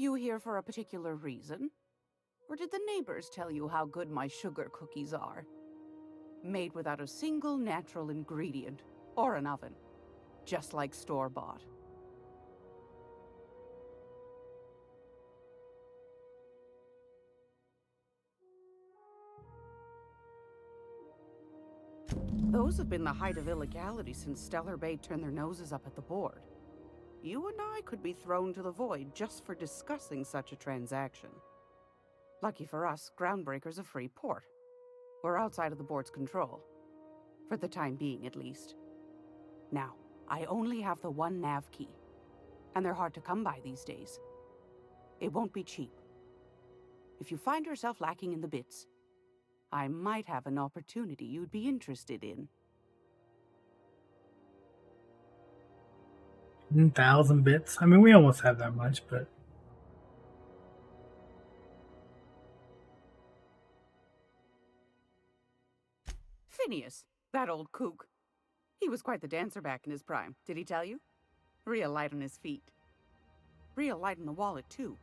You here for a particular reason? Or did the neighbors tell you how good my sugar cookies are? Made without a single natural ingredient, or an oven. Just like store-bought. Those have been the height of illegality since Stellar Bay turned their noses up at the board. You and I could be thrown to the void just for discussing such a transaction. Lucky for us, Groundbreaker's a free port. We're outside of the board's control. For the time being, at least. Now, I only have the one nav key. And they're hard to come by these days. It won't be cheap. If you find yourself lacking in the bits, I might have an opportunity you'd be interested in. 1,000 bits? I mean, we almost have that much, but... Phineas, that old kook. He was quite the dancer back in his prime, did he tell you? Real light on his feet. Real light in the wallet, too.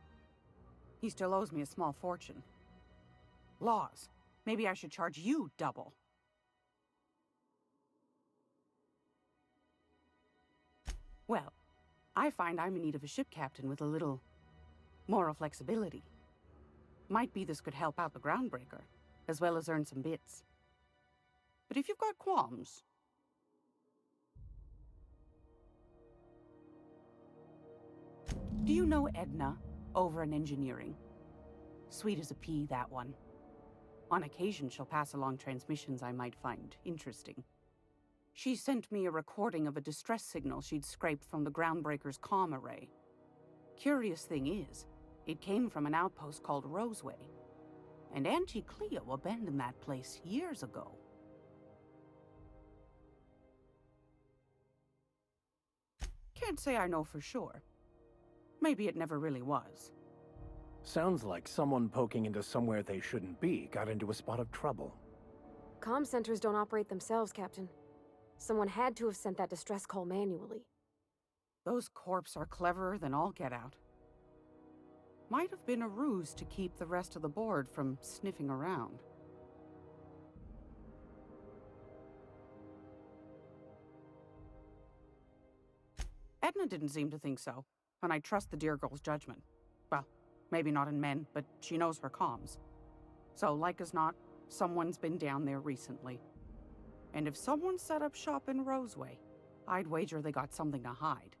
He still owes me a small fortune. Laws. Maybe I should charge you double. Well, I find I'm in need of a ship captain with a little moral flexibility. Might be this could help out the Groundbreaker, as well as earn some bits. But if you've got qualms... Do you know Edna, over in engineering? Sweet as a pea, that one. On occasion, she'll pass along transmissions I might find interesting. She sent me a recording of a distress signal she'd scraped from the Groundbreaker's comm array. Curious thing is, it came from an outpost called Roseway. And Auntie Cleo abandoned that place years ago. Can't say I know for sure. Maybe it never really was. Sounds like someone poking into somewhere they shouldn't be got into a spot of trouble. Comm centers don't operate themselves, Captain. Someone had to have sent that distress call manually. Those corps are cleverer than all get out. Might have been a ruse to keep the rest of the board from sniffing around. Edna didn't seem to think so, and I trust the dear girl's judgment. Well, maybe not in men, but she knows her comms. So, like as not, someone's been down there recently. And if someone set up shop in Roseway, I'd wager they got something to hide.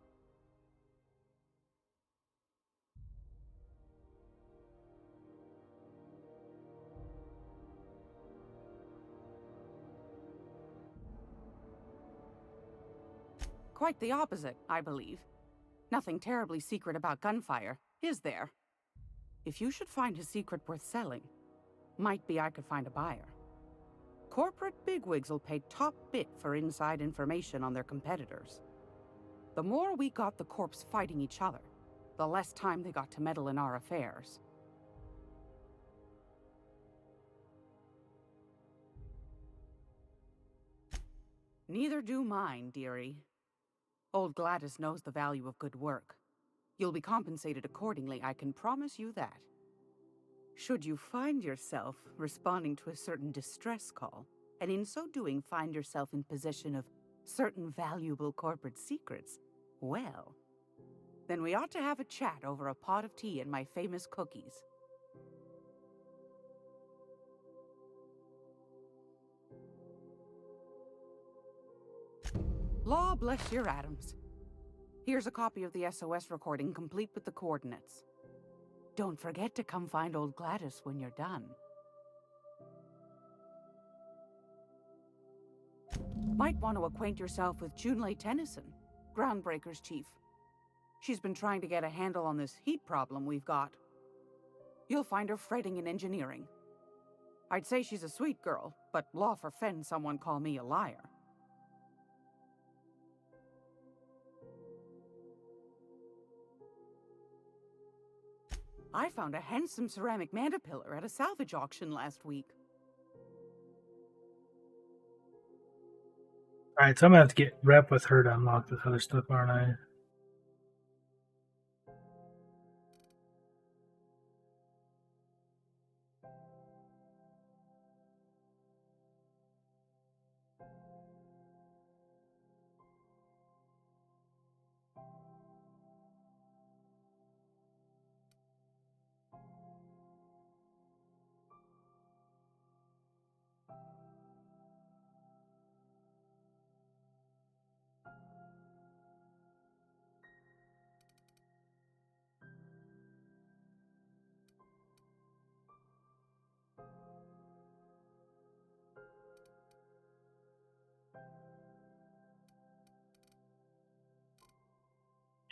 Quite the opposite, I believe. Nothing terribly secret about gunfire, is there? If you should find a secret worth selling, might be I could find a buyer. Corporate bigwigs will pay top bit for inside information on their competitors. The more we got the corps fighting each other, the less time they got to meddle in our affairs. Neither do mine, dearie. Old Gladys knows the value of good work. You'll be compensated accordingly, I can promise you that. Should you find yourself responding to a certain distress call, and in so doing find yourself in possession of certain valuable corporate secrets, well, then we ought to have a chat over a pot of tea and my famous cookies. Law bless your atoms. Here's a copy of the SOS recording, complete with the coordinates. Don't forget to come find old Gladys when you're done. Might want to acquaint yourself with Junlei Tennyson, Groundbreaker's chief. She's been trying to get a handle on this heat problem we've got. You'll find her fretting in engineering. I'd say she's a sweet girl, but law forfend someone call me a liar. I found a handsome ceramic mandapillar at a salvage auction last week. Alright, so I'm gonna have to get rep with her to unlock this other stuff, aren't I?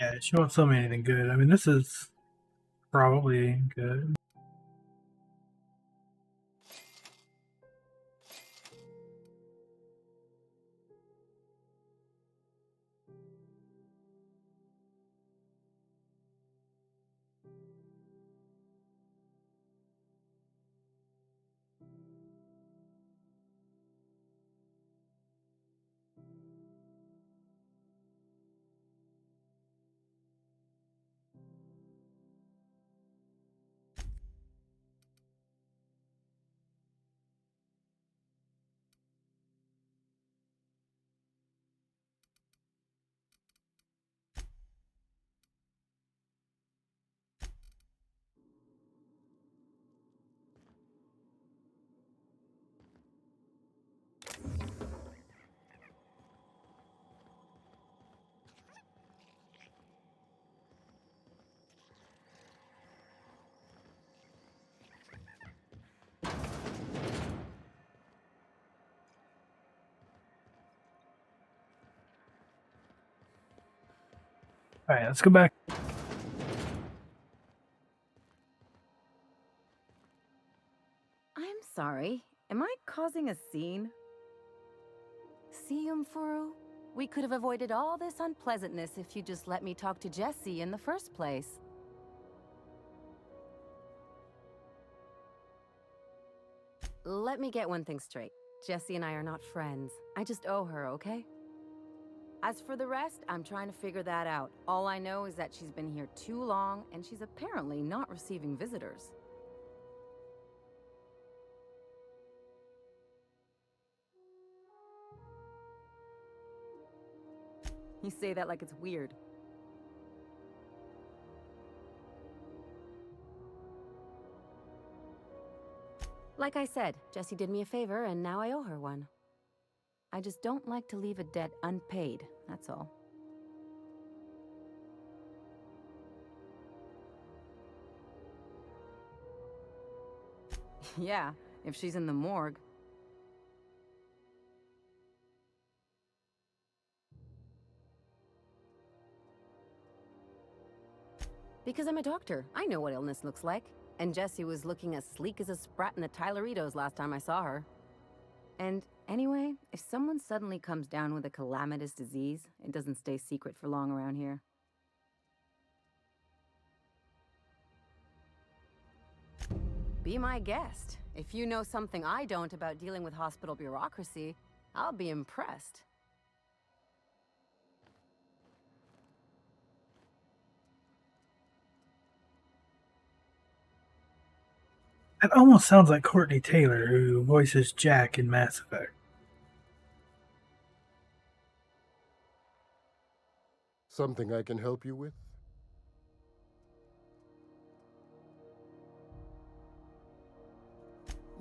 Yeah, she won't sell me anything good. I mean, this is probably good. All right, let's go back. I'm sorry. Am I causing a scene? See, Furu? We could have avoided all this unpleasantness if you just let me talk to Jesse in the first place. Let me get one thing straight. Jesse and I are not friends. I just owe her, okay? As for the rest, I'm trying to figure that out. All I know is that she's been here too long, and she's apparently not receiving visitors. You say that like it's weird. Like I said, Jessie did me a favor, and now I owe her one. I just don't like to leave a debt unpaid, that's all. Yeah, if she's in the morgue. Because I'm a doctor, I know what illness looks like. And Jessie was looking as sleek as a sprat in the Tyleritos last time I saw her. And anyway, if someone suddenly comes down with a calamitous disease, it doesn't stay secret for long around here. Be my guest. If you know something I don't about dealing with hospital bureaucracy, I'll be impressed. That almost sounds like Courtney Taylor, who voices Jack in Mass Effect. Something I can help you with?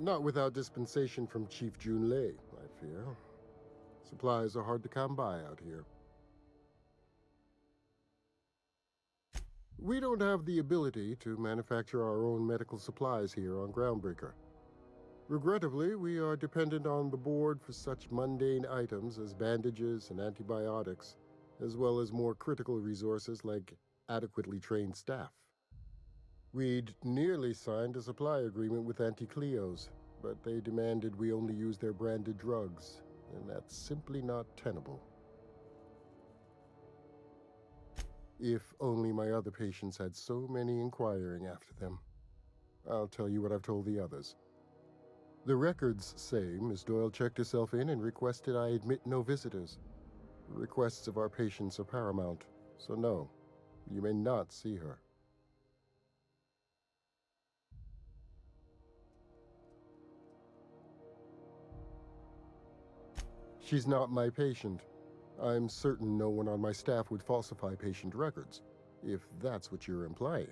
Not without dispensation from Chief Junlei, I fear. Supplies are hard to come by out here. We don't have the ability to manufacture our own medical supplies here on Groundbreaker. Regrettably, we are dependent on the board for such mundane items as bandages and antibiotics, as well as more critical resources like adequately trained staff. We'd nearly signed a supply agreement with Anti-Cleos, but they demanded we only use their branded drugs, and that's simply not tenable. If only my other patients had so many inquiring after them. I'll tell you what I've told the others. The records say Miss Doyle checked herself in and requested I admit no visitors. The requests of our patients are paramount, so no, you may not see her. She's not my patient. I'm certain no one on my staff would falsify patient records, if that's what you're implying.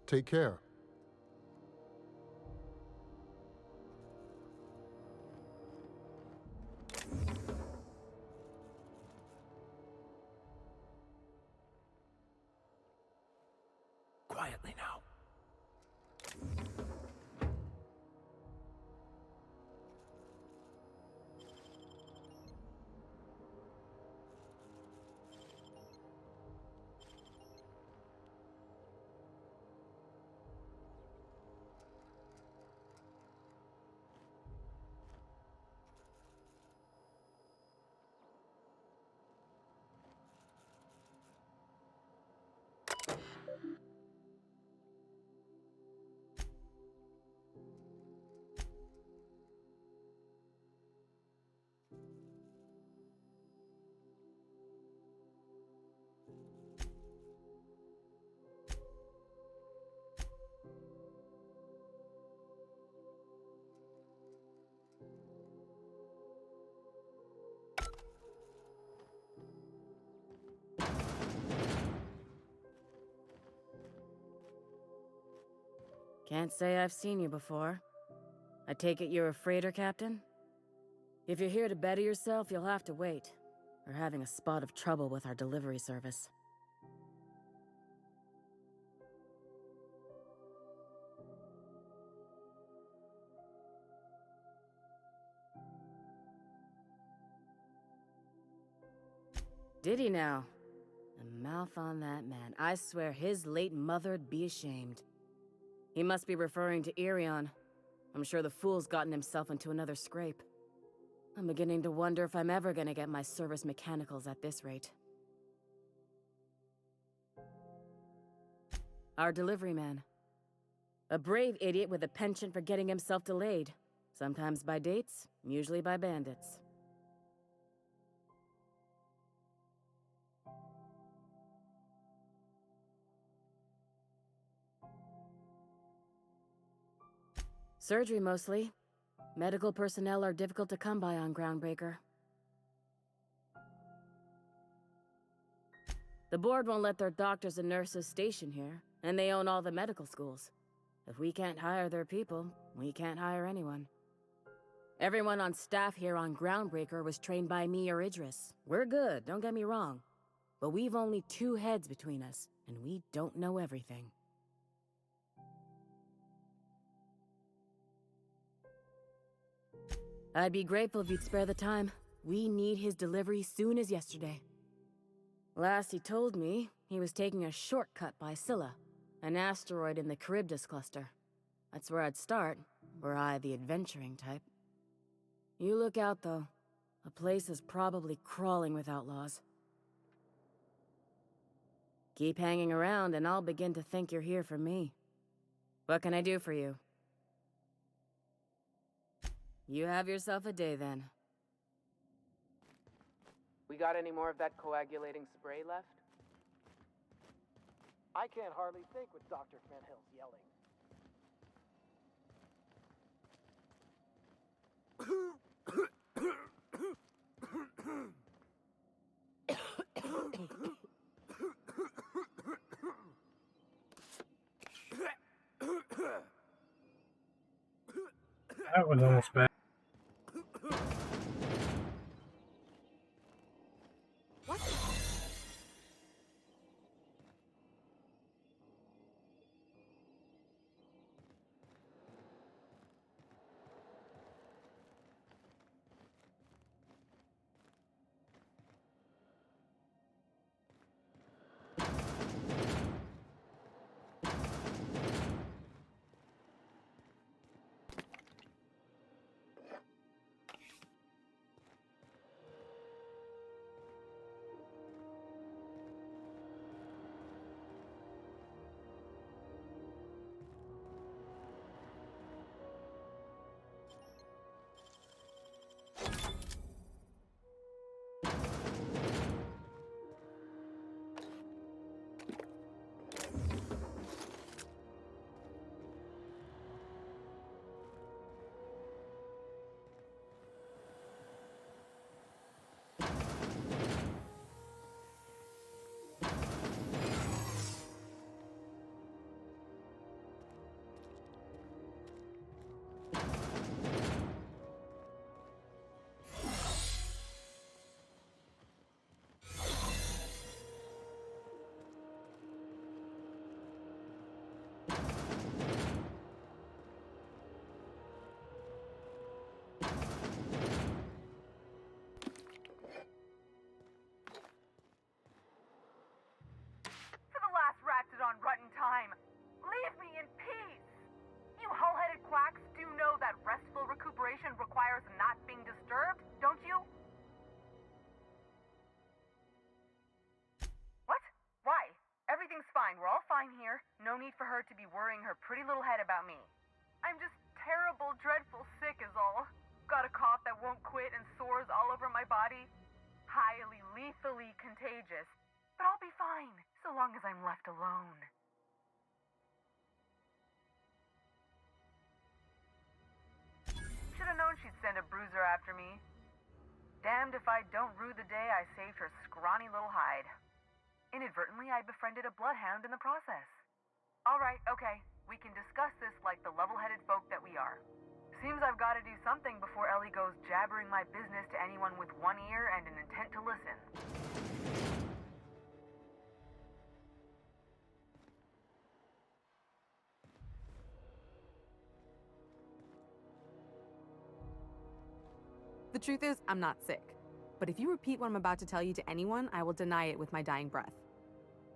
Take care. Quietly now. Can't say I've seen you before. I take it you're a freighter captain? If you're here to better yourself, you'll have to wait. We're having a spot of trouble with our delivery service. Did he now? The mouth on that man. I swear his late mother'd be ashamed. He must be referring to Irion. I'm sure the fool's gotten himself into another scrape. I'm beginning to wonder if I'm ever gonna get my service mechanicals at this rate. Our delivery man. A brave idiot with a penchant for getting himself delayed. Sometimes by dates, usually by bandits. Surgery, mostly. Medical personnel are difficult to come by on Groundbreaker. The board won't let their doctors and nurses station here, and they own all the medical schools. If we can't hire their people, we can't hire anyone. Everyone on staff here on Groundbreaker was trained by me or Idris. We're good, don't get me wrong. But we've only 2 heads between us, and we don't know everything. I'd be grateful if you'd spare the time. We need his delivery soon as yesterday. Last he told me, he was taking a shortcut by Scylla, an asteroid in the Charybdis cluster. That's where I'd start, were I the adventuring type. You look out, though. The place is probably crawling with outlaws. Keep hanging around and I'll begin to think you're here for me. What can I do for you? You have yourself a day, then. We got any more of that coagulating spray left? I can't hardly think with Dr. Fenhill's yelling. That was almost bad. What? on rotten time. Leave me in peace! You hull-headed quacks do know that restful recuperation requires not being disturbed, don't you? What? Why? Everything's fine. We're all fine here. No need for her to be worrying her pretty little head about me. I'm just terrible, dreadful sick is all. Got a cough that won't quit and sores all over my body. Highly, lethally contagious. But I'll be fine, so long as I'm left alone. Should've known she'd send a bruiser after me. Damned if I don't rue the day I saved her scrawny little hide. Inadvertently, I befriended a bloodhound in the process. Alright, okay. We can discuss this like the level-headed folk that we are. Seems I've got to do something before Ellie goes jabbering my business to anyone with one ear and an intent to listen. The truth is, I'm not sick. But if you repeat what I'm about to tell you to anyone, I will deny it with my dying breath.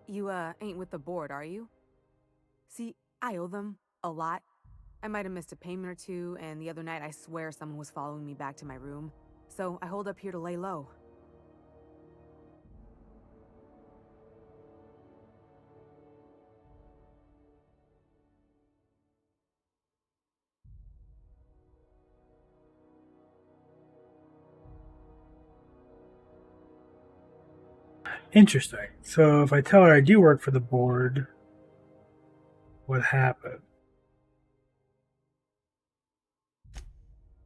You, ain't with the board, are you? See, I owe them a lot. I might have missed a payment or two, and the other night I swear someone was following me back to my room. So I hold up here to lay low. Interesting. So if I tell her I do work for the board, what happened?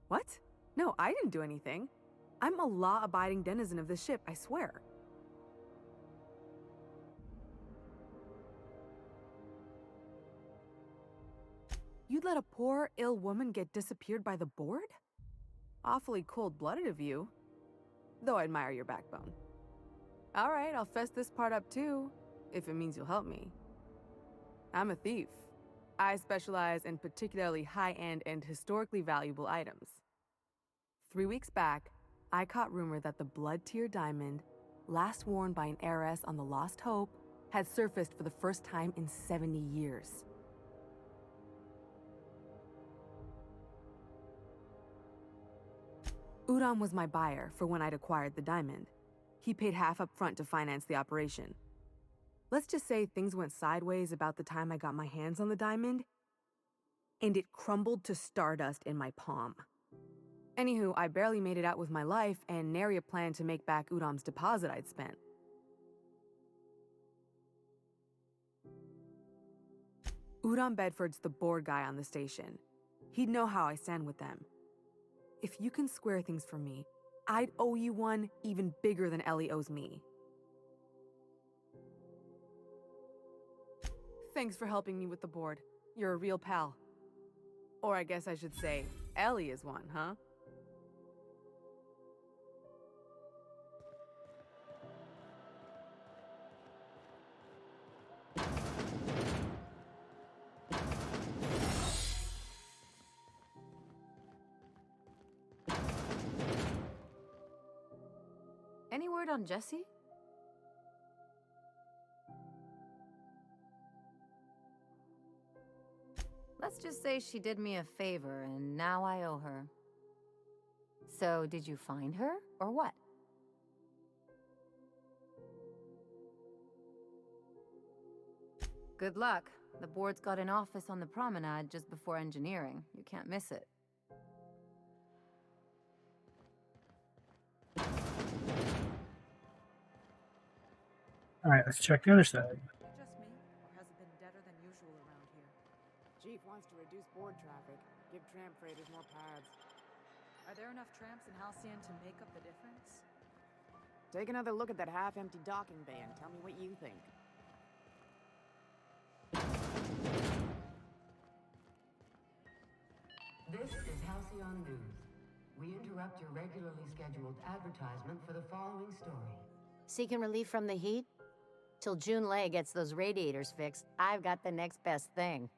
What? No, I didn't do anything. I'm a law-abiding denizen of this ship, I swear. You'd let a poor, ill woman get disappeared by the board? Awfully cold-blooded of you. Though I admire your backbone. All right, I'll fess this part up too, if it means you'll help me. I'm a thief. I specialize in particularly high-end and historically valuable items. 3 weeks back, I caught rumor that the blood-tier diamond, last worn by an heiress on the Lost Hope, had surfaced for the first time in 70 years. Udom was my buyer for when I'd acquired the diamond. He paid half up front to finance the operation. Let's just say things went sideways about the time I got my hands on the diamond, and it crumbled to stardust in my palm. Anywho, I barely made it out with my life, and nary a plan to make back Udom's deposit I'd spent. Udom Bedford's the board guy on the station. He'd know how I stand with them. If you can square things for me, I'd owe you one even bigger than Ellie owes me. Thanks for helping me with the board. You're a real pal. Or I guess I should say, Ellie is one, huh? Any word on Jessie? Let's just say she did me a favor, and now I owe her. So, did you find her, or what? Good luck. The board's got an office on the promenade just before engineering. You can't miss it. Alright, let's check the other side. Just me, or has it been deader than usual around here? Chief wants to reduce board traffic, give tram freighters more paths. Are there enough tramps in Halcyon to make up the difference? Take another look at that half-empty docking bay and tell me what you think. This is Halcyon News. We interrupt your regularly scheduled advertisement for the following story. Seeking relief from the heat? Till June Lay gets those radiators fixed, I've got the next best thing.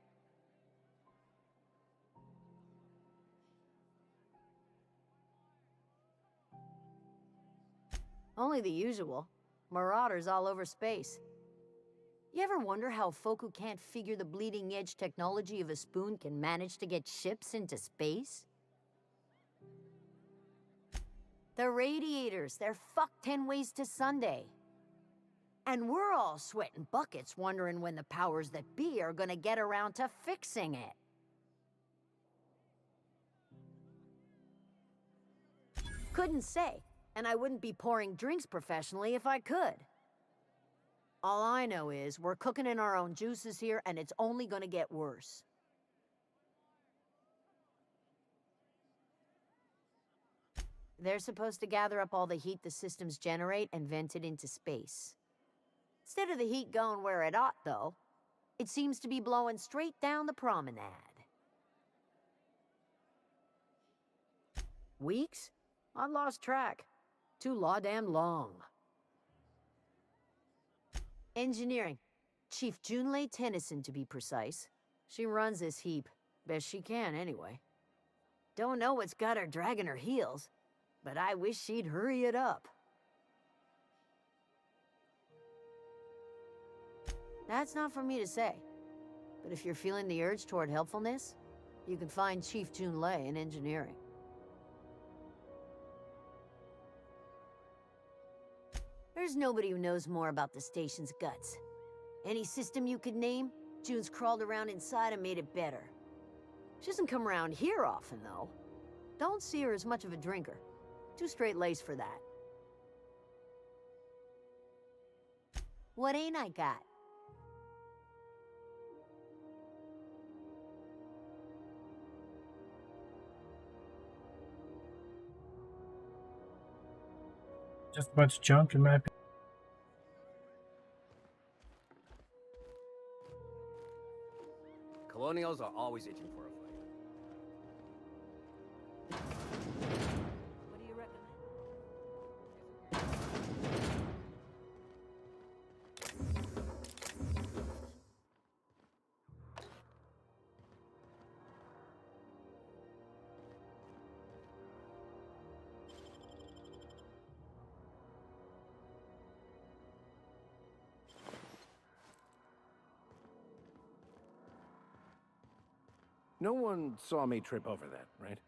Only the usual. Marauders all over space. You ever wonder how folk who can't figure the bleeding edge technology of a spoon can manage to get ships into space? The radiators, they're fucked 10 ways to Sunday. And we're all sweating buckets wondering when the powers that be are gonna get around to fixing it. Couldn't say, and I wouldn't be pouring drinks professionally if I could. All I know is we're cooking in our own juices here, and it's only gonna get worse. They're supposed to gather up all the heat the systems generate and vent it into space. Instead of the heat going where it ought, though, It seems to be blowing straight down the promenade. Weeks? I lost track. Too law-damn long. Engineering. Chief Junlei Tennyson, to be precise. She runs this heap. Best she can, anyway. Don't know what's got her dragging her heels, but I wish she'd hurry it up. That's not for me to say. But if you're feeling the urge toward helpfulness, you can find Chief Junlei in engineering. There's nobody who knows more about the station's guts. Any system you could name, June's crawled around inside and made it better. She doesn't come around here often, though. Don't see her as much of a drinker. Too straight-laced for that. What ain't I got? Just a bunch of junk in my opinion. Colonials are always itching for a fight. What do you reckon? No one saw me trip over that, right?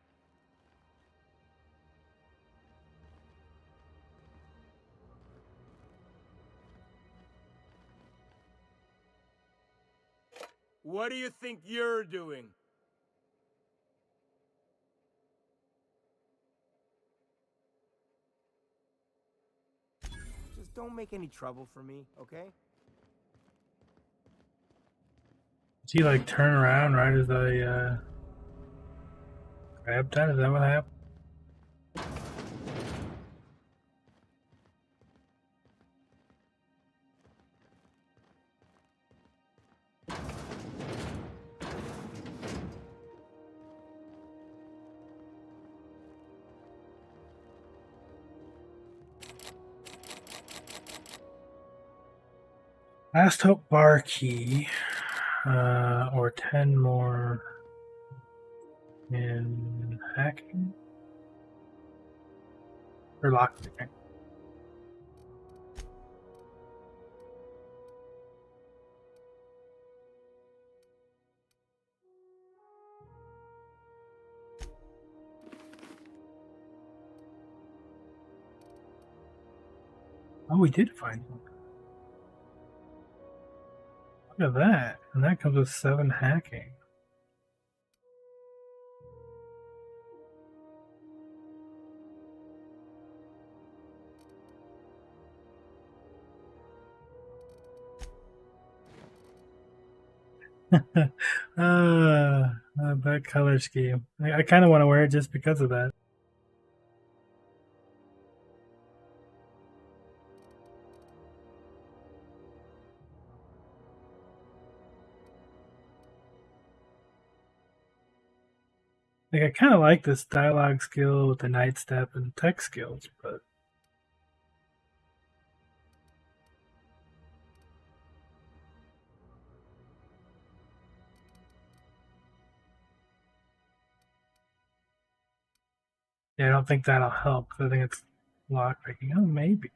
What do you think you're doing? Just don't make any trouble for me, okay? Did he like turn around right as I grabbed that? Is that what happened? Last Hope bar key, or 10 more in hacking or lockpicking. Oh, we did find one. Look at that. And that comes with 7 hacking. That color scheme. I kind of want to wear it just because of that. Like, I kind of like this dialogue skill with the night step and tech skills, but yeah, I don't think that'll help because I think it's lockpicking. Oh, maybe.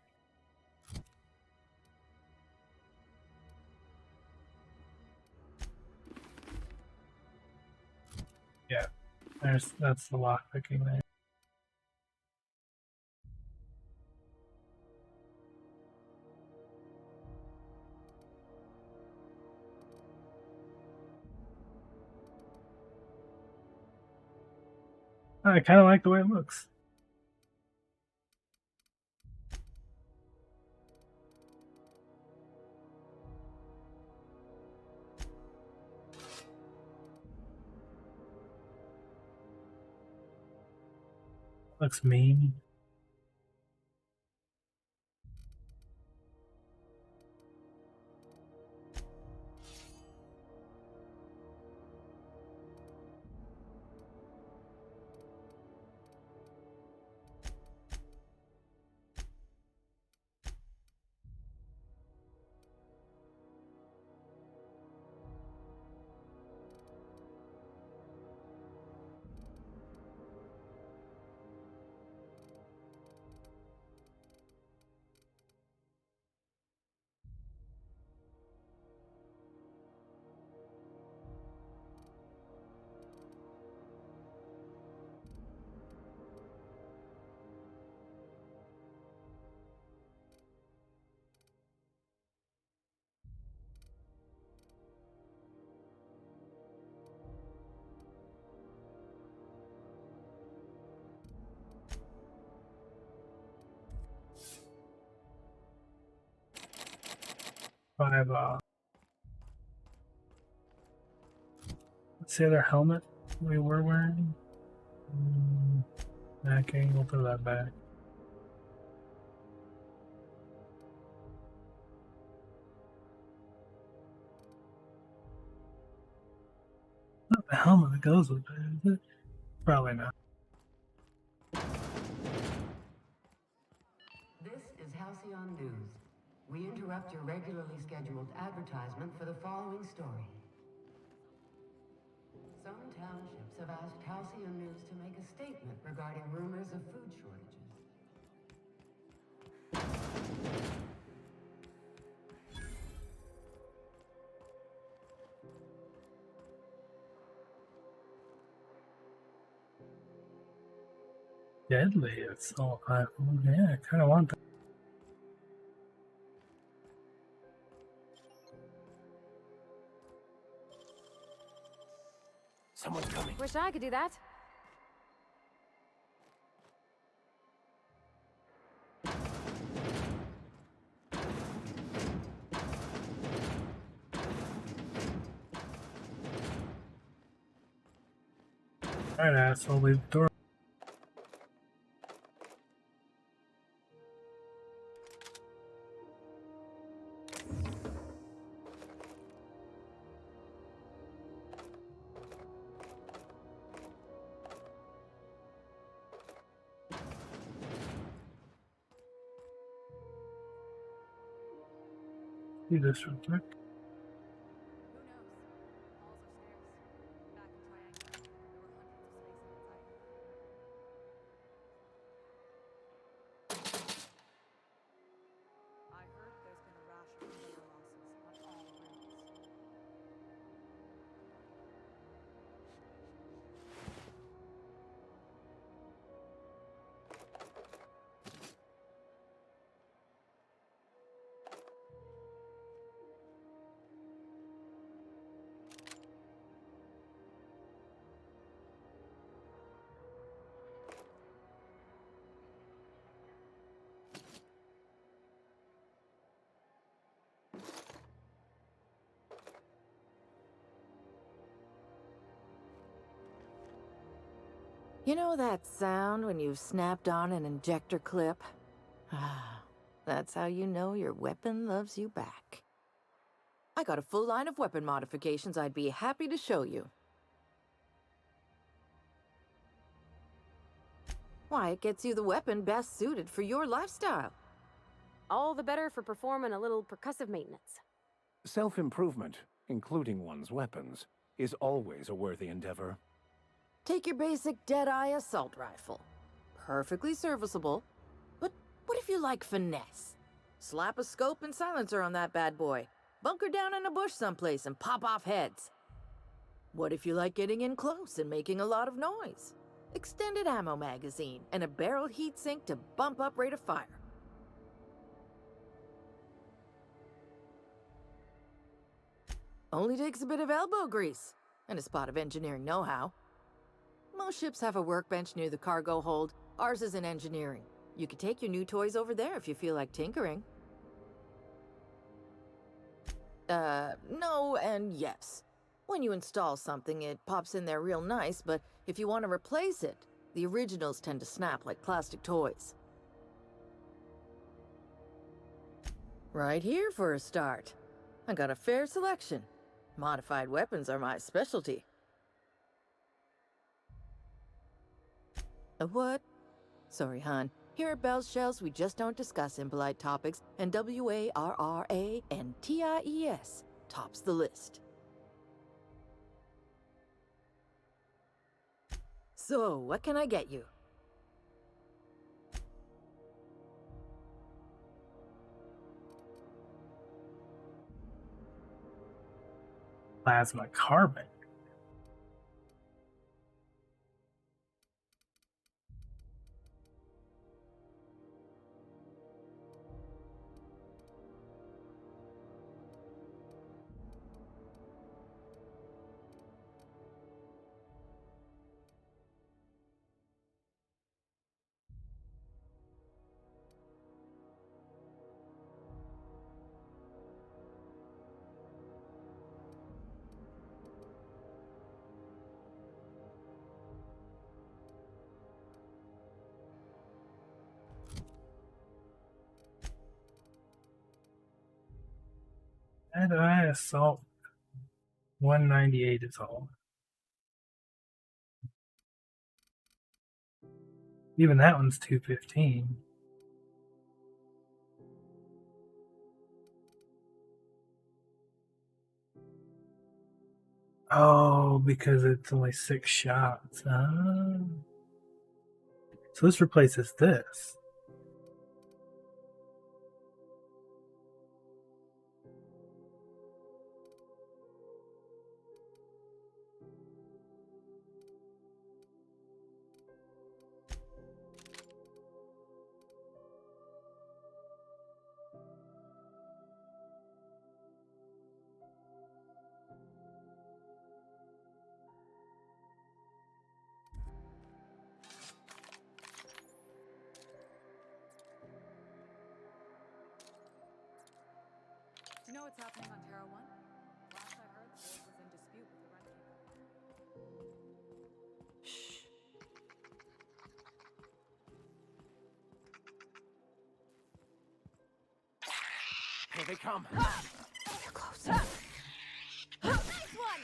Yeah, that's the lockpicking there. I kind of like the way it looks. Looks mean. 5, what's the other helmet we were wearing? Backing, we'll put that back. Not the helmet that goes with it, is it? Probably not. This is Halcyon News. We interrupt your regularly scheduled advertisement for the following story. Some townships have asked Halcyon News to make a statement regarding rumors of food shortages. Deadly assault rifle. Yeah, I kind of want that. Someone's coming. Wish I could do that. Alright, asshole, leave the door. Do this real quick. I heard there's been a rash of player losses on all routes. You know that sound when you've snapped on an injector clip? Ah, that's how you know your weapon loves you back. I got a full line of weapon modifications I'd be happy to show you. Why, it gets you the weapon best suited for your lifestyle. All the better for performing a little percussive maintenance. Self-improvement, including one's weapons, is always a worthy endeavor. Take your basic Deadeye assault rifle. Perfectly serviceable. But what if you like finesse? Slap a scope and silencer on that bad boy. Bunker down in a bush someplace and pop off heads. What if you like getting in close and making a lot of noise? Extended ammo magazine and a barrel heatsink to bump up rate of fire. Only takes a bit of elbow grease and a spot of engineering know-how. Most ships have a workbench near the cargo hold. Ours is in engineering. You could take your new toys over there if you feel like tinkering. No and yes. When you install something, it pops in there real nice, but if you want to replace it, the originals tend to snap like plastic toys. Right here for a start. I got a fair selection. Modified weapons are my specialty. A what? Sorry, hon. Here at Bell's Shells, we just don't discuss impolite topics, and WARRANTIES tops the list. So, what can I get you? Plasma carbon. And I assault 198 is all. Even that one's 215. Oh, because it's only 6 shots. So this replaces this. Do you know what's happening on Terra 1? Last I heard, the board was in dispute with the Red King. Shh. Here they come. They're close. Nice one!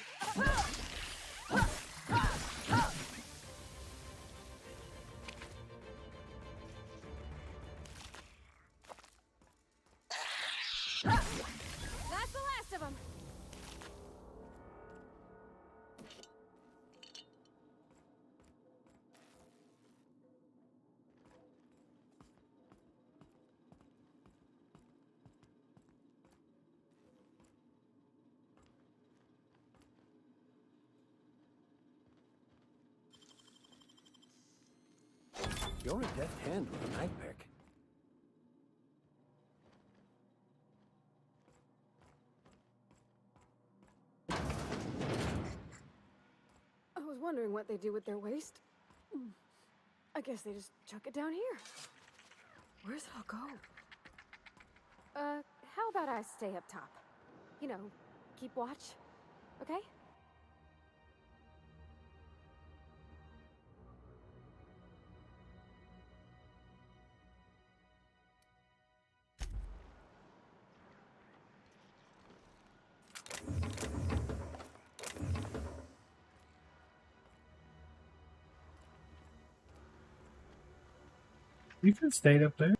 That's the last of them. You're a deft hand with a night pick. I was wondering what they do with their waste. I guess they just chuck it down here. Where's it all go? How about I stay up top? You know, keep watch, okay? You can stay up there.